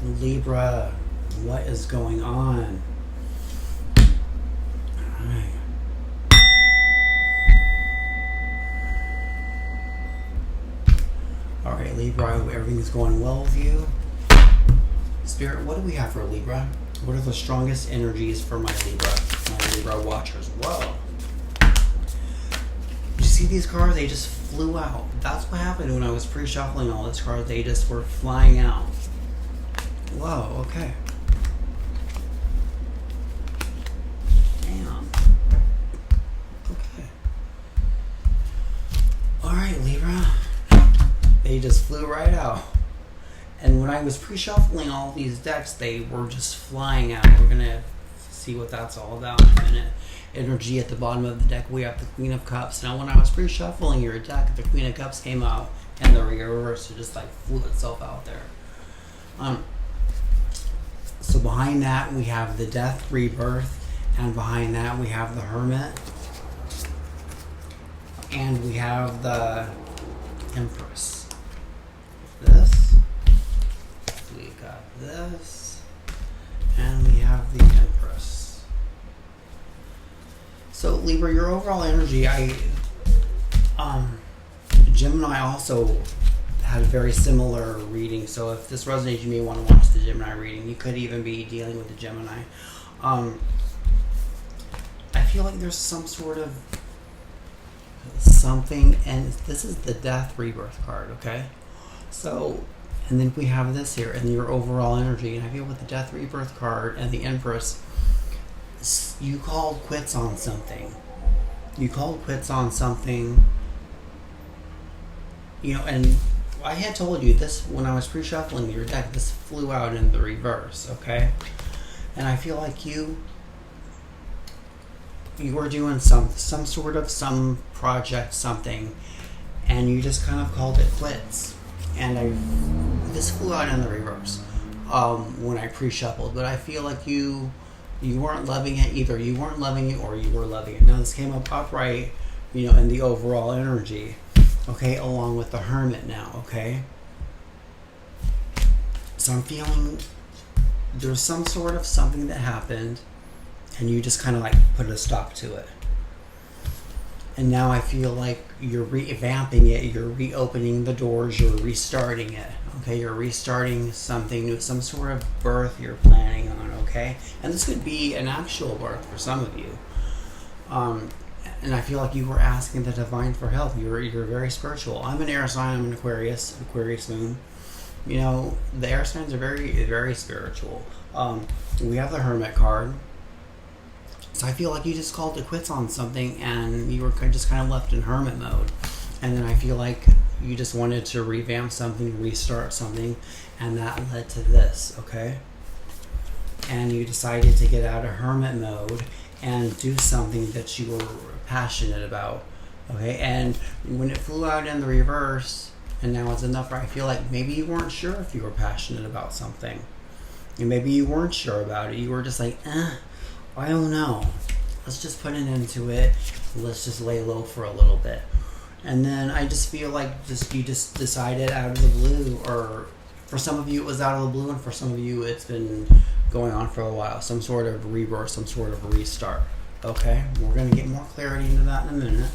Libra, what is going on? Alright. Alright, Libra, everything's going well with you. Spirit, what do we have for Libra? What are the strongest energies for my Libra watchers? Whoa. You see these cards? They just flew out. That's what happened when I was pre-shuffling all these cards. They just were flying out. Whoa, okay. Damn. Okay. Alright, Libra. They just flew right out. And when I was pre-shuffling all these decks, they were just flying out. We're going to see what that's all about in a minute. Energy at the bottom of the deck, we have the Queen of Cups. Now, when I was pre-shuffling your deck, the Queen of Cups came out, and the reverse just like flew itself out there. So behind that, we have the Death, Rebirth, and behind that, we have the Hermit, and we have the Empress. This, we got this, and we have the Empress. So Libra, your overall energy, Gemini also had a very similar reading. So if this resonates, you may want to watch the Gemini reading. You could even be dealing with the Gemini. I feel like there's some sort of something, and this is the Death Rebirth card, okay? So, and then we have this here, and your overall energy, and I feel with the Death Rebirth card and the Empress, you called quits on something. You called quits on something, you know, and I had told you this when I was pre-shuffling your deck, this flew out in the reverse, okay? And I feel like you were doing some sort of some project, something, and you just kind of called it quits. And this flew out in the reverse when I pre-shuffled, but I feel like you weren't loving it either. You weren't loving it, or you were loving it. Now this came up upright, you know, in the overall energy, okay, along with the Hermit now, okay? So I'm feeling there's some sort of something that happened, and you just kind of like put a stop to it. And now I feel like you're revamping it, you're reopening the doors, you're restarting it, okay? You're restarting something new, some sort of birth you're planning on, okay? And this could be an actual birth for some of you. And I feel like you were asking the divine for help. You're very spiritual. I'm an air sign, I'm an Aquarius moon. You know, the air signs are very, very spiritual. We have the Hermit card. So I feel like you just called it quits on something, and you were just kind of left in hermit mode. And then I feel like you just wanted to revamp something, restart something, and that led to this, okay? And you decided to get out of hermit mode and do something that you were passionate about, okay? And when it flew out in the reverse, and now it's enough, I feel like maybe you weren't sure if you were passionate about something. And maybe you weren't sure about it. You were just like, I don't know. Let's just put it into it. Let's just lay low for a little bit. And then I just feel like you just decided out of the blue, or for some of you it was out of the blue, and for some of you it's been going on for a while. Some sort of rebirth, some sort of restart. Okay? We're going to get more clarity into that in a minute.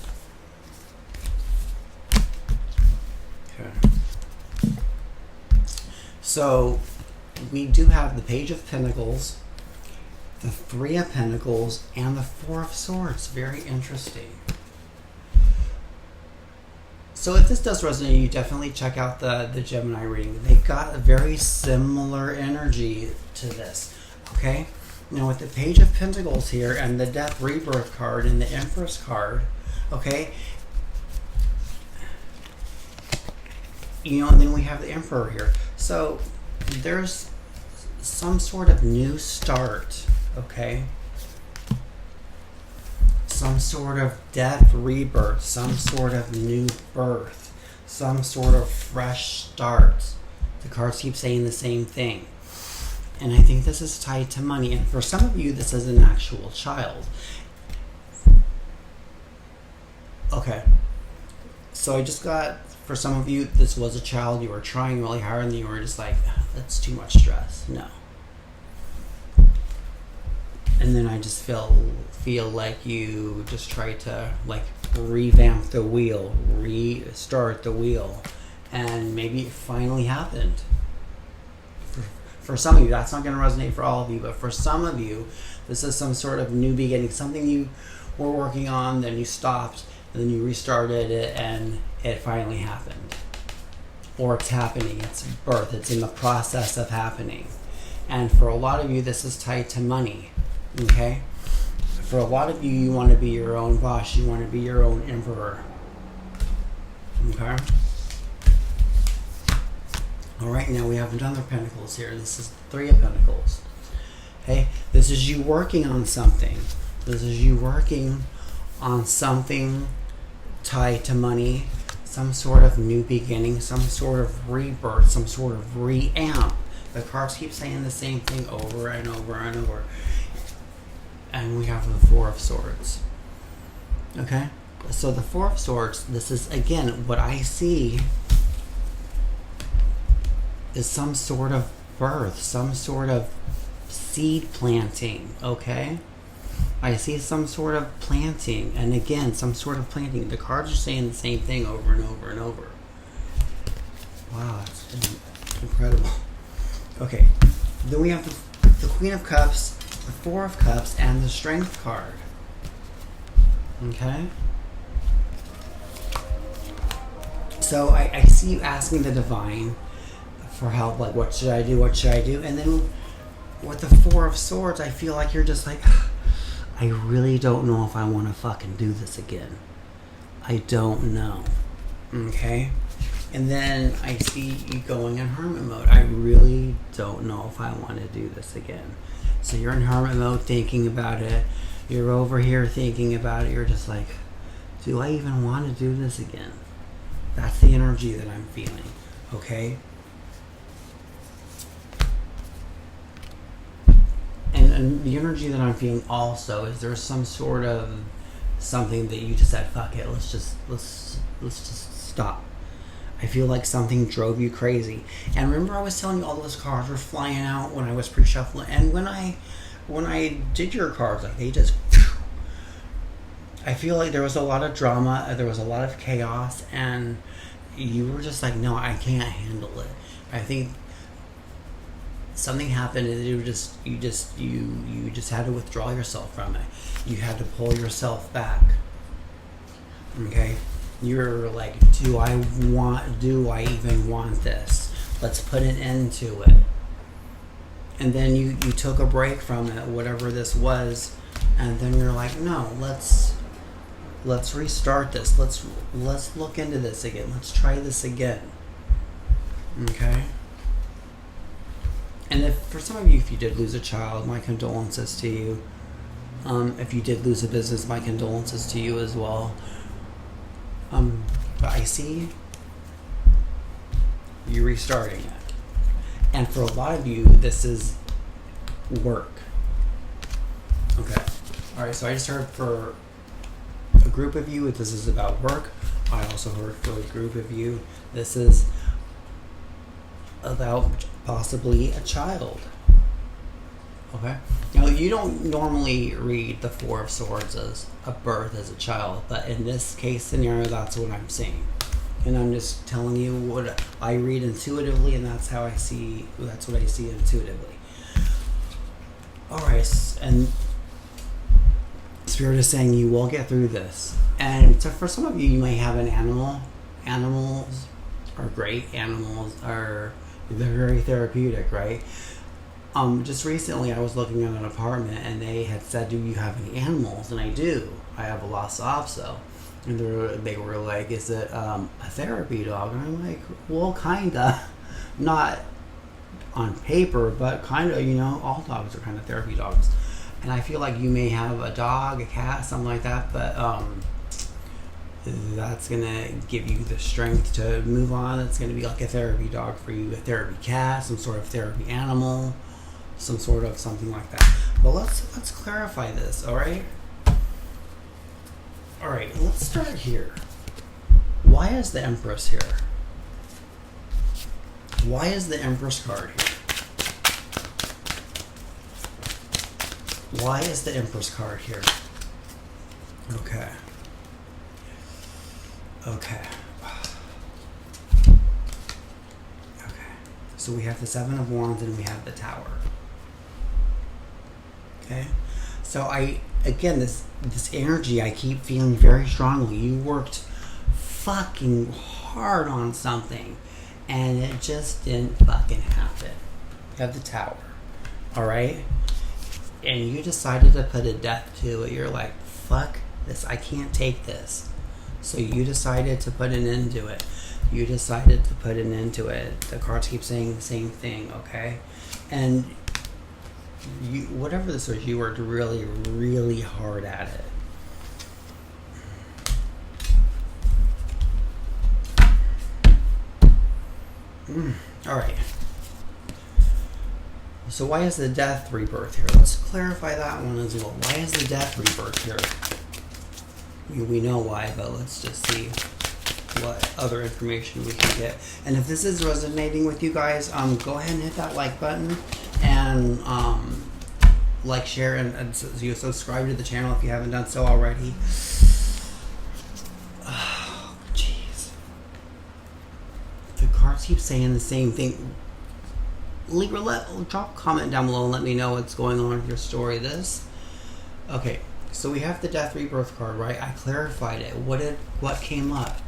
Okay. So, we do have the Page of Pentacles, the Three of Pentacles, and the Four of Swords. Very interesting. So if this does resonate, you definitely check out the Gemini reading. They got a very similar energy to this. Okay? Now with the Page of Pentacles here, and the Death Rebirth card, and the Empress card, okay? You know, and then we have the Emperor here. So there's some sort of new start, okay? Some sort of death rebirth, some sort of new birth, some sort of fresh start. The cards keep saying the same thing. And I think this is tied to money. And for some of you, this is an actual child. Okay. So I just got For some of you, this was a child. You were trying really hard and you were just like, that's too much stress. No. And then I just feel like you just try to like revamp the wheel, restart the wheel, and maybe it finally happened. For some of you, that's not going to resonate for all of you, but for some of you, this is some sort of new beginning, something you were working on, then you stopped, and then you restarted it, and it finally happened. Or it's happening, it's birth, it's in the process of happening. And for a lot of you, this is tied to money, okay? For a lot of you, you want to be your own boss, you want to be your own emperor, okay? All right, now we have another Pentacles here. This is Three of Pentacles. Okay, this is you working on something. This is you working on something tied to money, some sort of new beginning, some sort of rebirth, some sort of re-amp. The cards keep saying the same thing over and over and over. And we have the Four of Swords. Okay, so the Four of Swords, this is, again, what I see is some sort of birth, some sort of seed planting, okay? I see some sort of planting, and again, some sort of planting. The cards are saying the same thing over and over and over. Wow, it's incredible. Okay, then we have the Queen of Cups, the Four of Cups, and the Strength card. Okay? So I see you asking the Divine for help, like, what should I do, what should I do? And then with the Four of Swords, I feel like you're just like, I really don't know if I want to fucking do this again. I don't know. Okay? And then I see you going in hermit mode. I really don't know if I want to do this again. So you're in hermit mode thinking about it. You're over here thinking about it. You're just like, do I even want to do this again? That's the energy that I'm feeling. Okay? And the energy that I'm feeling also is there's some sort of something that you just said, fuck it, let's just stop. I feel like something drove you crazy. And remember, I was telling you all those cards were flying out when I was pre-shuffling, and when I did your cards, like, they just, I feel like there was a lot of drama, there was a lot of chaos, and you were just like, no, I can't handle it. I think something happened and you just had to withdraw yourself from it. You had to pull yourself back. Okay? You're like, do I even want this? Let's put an end to it. And then you took a break from it, whatever this was, and then you're like, no, let's restart this. Let's look into this again. Let's try this again. Okay? And if for some of you, if you did lose a child, my condolences to you. If you did lose a business, my condolences to you as well. But I see you restarting it. And for a lot of you, this is work. Okay. Alright, so I just heard for a group of you, this is about work. I also heard for a group of you, this is about possibly a child. Okay? Now, you don't normally read the Four of Swords as a birth as a child, but in this case scenario, that's what I'm seeing. And I'm just telling you what I read intuitively, and that's what I see intuitively. Alright, and Spirit is saying you will get through this. And so for some of you, you may have an animal. Animals are great. Animals are, they're very therapeutic, right? Just recently I was looking at an apartment and they had said, do you have any animals? And I do. I have a Lhasa Apso. And they were like, is it a therapy dog? And I'm like, well, kinda. Not on paper, but kinda, you know, all dogs are kind of therapy dogs. And I feel like you may have a dog, a cat, something like that, but that's gonna give you the strength to move on. It's gonna be like a therapy dog for you, a therapy cat, some sort of therapy animal, some sort of something like that. But let's clarify this, all right? All right, let's start here. why is the Empress here? Why is the Empress card here? Why is the Empress card here? Okay. Okay. Okay. So we have the Seven of Wands and we have the Tower. Okay. So again, this energy I keep feeling very strongly. You worked fucking hard on something and it just didn't fucking happen. You have the Tower. Alright? And you decided to put a death to it. You're like, fuck this. I can't take this. So you decided to put an end to it. You decided to put an end to it. The cards keep saying the same thing, okay? And you, whatever this was, you worked really, really hard at it. Alright. So why is the death rebirth here? Let's clarify that one as well. Why is the death rebirth here? We know why, but let's just see what other information we can get. And if this is resonating with you guys, go ahead and hit that like button and like, share, and you subscribe to the channel if you haven't done so already. Oh, jeez. The cards keep saying the same thing. Libra, drop a comment down below and let me know what's going on with your story. Okay, so we have the death rebirth card, right? I clarified it. What came up?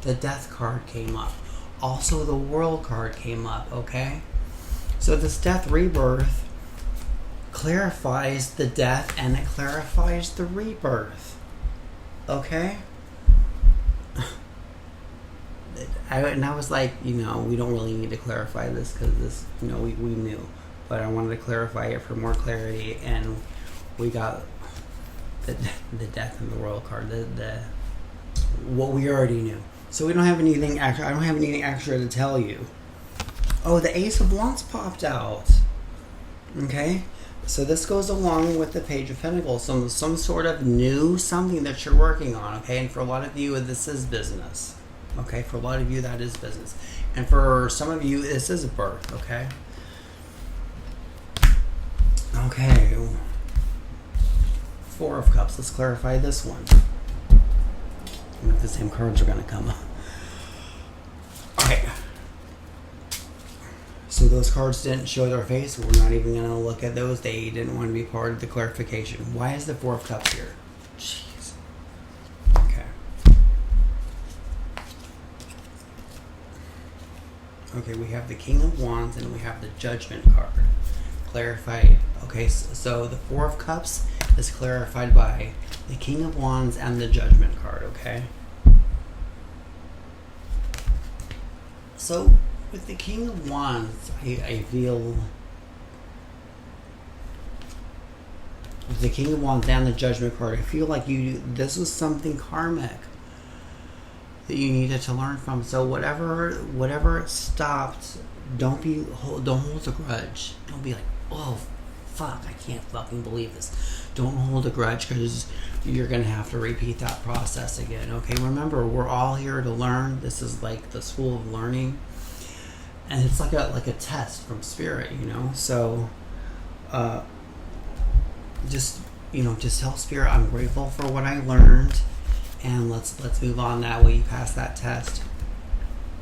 The death card came up. Also, the world card came up, okay? So this death rebirth clarifies the death and it clarifies the rebirth, okay? And I was like, we don't really need to clarify this because this, we knew. But I wanted to clarify it for more clarity, and we got the death and the royal card, what we already knew. So we don't have anything extra. I don't have anything extra to tell you. Oh, the Ace of Wands popped out. Okay, so this goes along with the Page of Pentacles. Some sort of new something that you're working on. Okay, and for a lot of you, this is business. Okay, for a lot of you, that is business. And for some of you, this is a birth, okay? Okay. Four of Cups. Let's clarify this one. If the same cards are going to come up. Okay. So those cards didn't show their face. We're not even going to look at those. They didn't want to be part of the clarification. Why is the Four of Cups here? Jeez. Okay, we have the King of Wands and we have the Judgment card. Clarified. Okay, so the Four of Cups is clarified by the King of Wands and the Judgment card, okay? So, with the King of Wands, I feel... With the King of Wands and the Judgment card, I feel like this was something karmic that you needed to learn from. So whatever it stopped, don't hold a grudge. Don't be like, oh fuck, I can't fucking believe this. Don't hold a grudge, because you're gonna have to repeat that process again. Okay, remember, we're all here to learn. This is like the school of learning, and it's like a test from spirit, so just tell spirit, I'm grateful for what I learned. And let's move on that way. You pass that test.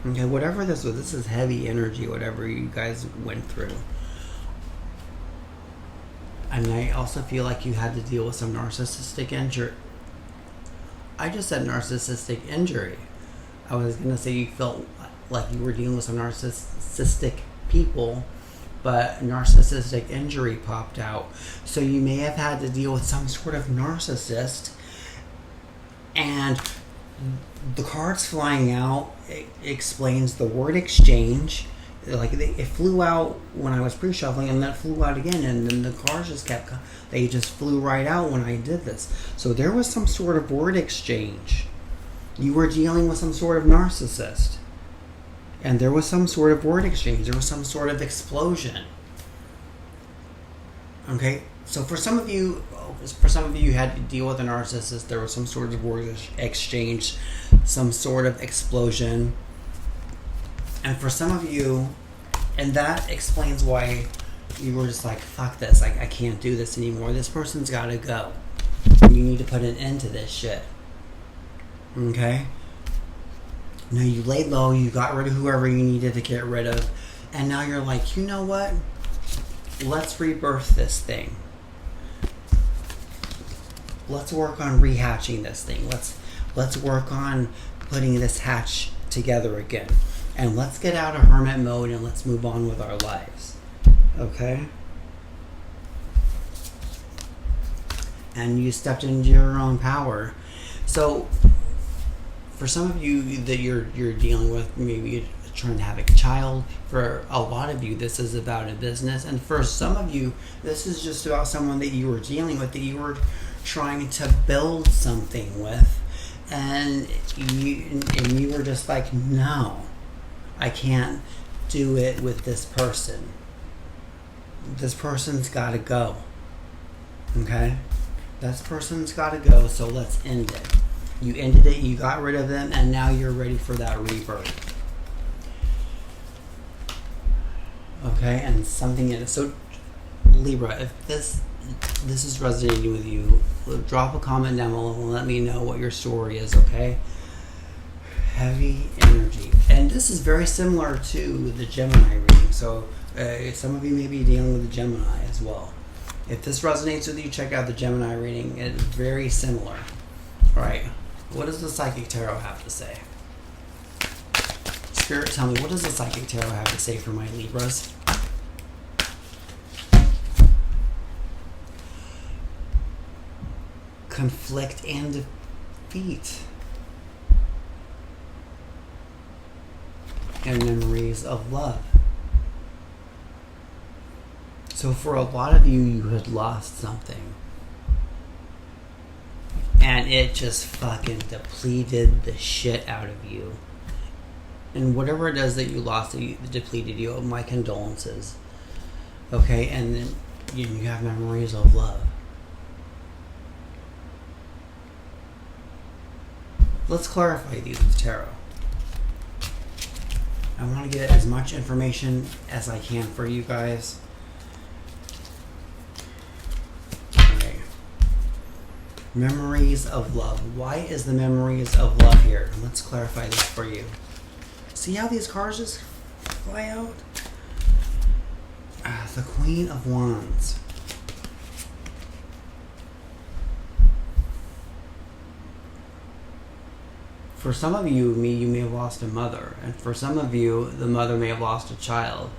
Okay, whatever this was, this is heavy energy, whatever you guys went through. And I also feel like you had to deal with some narcissistic injury. I just said narcissistic injury. I was going to say you felt like you were dealing with some narcissistic people, but narcissistic injury popped out. So you may have had to deal with some sort of narcissist. And the cards flying out explains the word exchange. Like it flew out when I was pre-shuffling, and then it flew out again, and then the cards they just flew right out when I did this. So there was some sort of word exchange. You were dealing with some sort of narcissist, and there was some sort of word exchange. There was some sort of explosion. Okay, so for some of you, for some of you had to deal with a narcissist. There was some sort of word exchange, some sort of explosion. And for some of you, and that explains why you were just like, fuck this, I can't do this anymore. This person's got to go. You need to put an end to this shit. Okay? Now you laid low, you got rid of whoever you needed to get rid of, and now you're like, you know what? Let's rebirth this thing. Let's work on rehatching this thing. Let's work on putting this hatch together again. And let's get out of hermit mode and let's move on with our lives. Okay? And you stepped into your own power. So for some of you that you're dealing with, maybe you're trying to have a child. For a lot of you, this is about a business. And for some of you, this is just about someone that you were dealing with, that you were trying to build something with. And you were just like, no, I can't do it with this person. This person's got to go. Okay? This person's got to go, so let's end it. You ended it, you got rid of them, and now you're ready for that rebirth. Okay? And something in it. So, Libra, if this is resonating with you, drop a comment down below and let me know what your story is, okay? Heavy energy. And this is very similar to the Gemini reading. So some of you may be dealing with the Gemini as well. If this resonates with you, check out the Gemini reading. It's very similar. All right. What does the Psychic Tarot have to say? Spirit, tell me, what does the Psychic Tarot have to say for my Libras? Conflict and defeat. And memories of love. So for a lot of you, you had lost something. And it just fucking depleted the shit out of you. And whatever it is that you lost, that depleted you, my condolences. Okay, and then you have memories of love. Let's clarify these with tarot. I want to get as much information as I can for you guys. Okay. Memories of love. Why is the memories of love here? Let's clarify this for you. See how these cards just fly out? The Queen of Wands. For some of you, you may have lost a mother. And for some of you, the mother may have lost a child.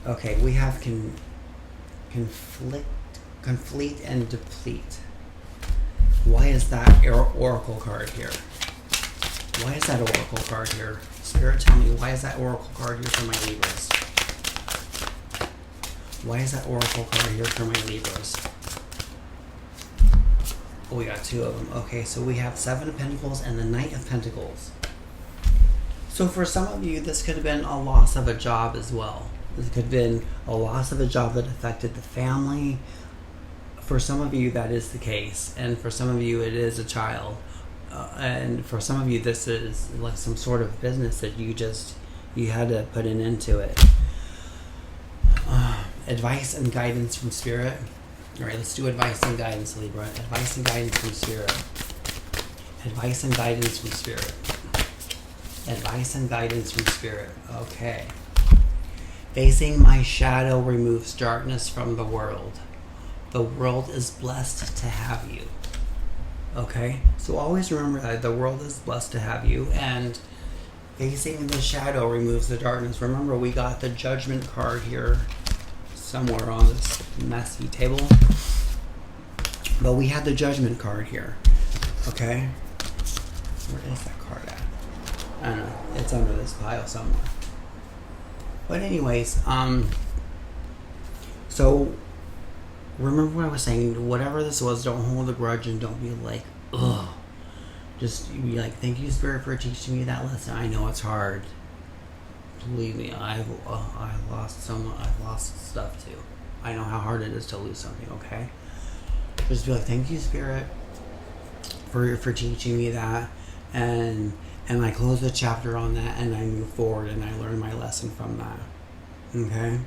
Okay, we have conflict and deplete. Why is that oracle card here? Why is that oracle card here? Spirit, tell me, why is that oracle card here for my Libras? Why is that oracle card here for my Libras? Oh, we got two of them. Okay, so we have Seven of Pentacles and the Knight of Pentacles. So for some of you, this could have been a loss of a job as well. This could have been a loss of a job that affected the family. For some of you, that is the case. And for some of you, it is a child. And for some of you, this is like some sort of business that you had to put an end to it. Advice and guidance from Spirit. All right, let's do advice and guidance, Libra. Advice and guidance from Spirit. Advice and guidance from Spirit. Advice and guidance from Spirit. Okay. Facing my shadow removes darkness from the world. The world is blessed to have you. Okay? So always remember that the world is blessed to have you, and facing the shadow removes the darkness. Remember, we got the Judgment card here somewhere on this messy table. But we had the Judgment card here. Okay? Where is that card at? I don't know. It's under this pile somewhere. But anyways, so remember what I was saying. Whatever this was, don't hold a grudge and don't be like, ugh. Just be like, thank you, Spirit, for teaching me that lesson. I know it's hard. Believe me, I lost someone. I've lost stuff too. I know how hard it is to lose something. Okay, just be like, thank you, Spirit, for teaching me that, and I close the chapter on that, and I move forward, and I learn my lesson from that. Okay.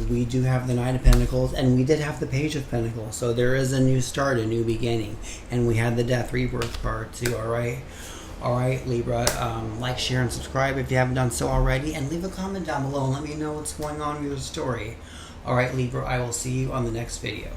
We do have the Knight of Pentacles, and we did have the Page of Pentacles, so there is a new start, a new beginning, and we had the Death Rebirth card too. All right, Libra. Like, share, and subscribe if you haven't done so already, and leave a comment down below and let me know what's going on with your story. All right, Libra. I will see you on the next video.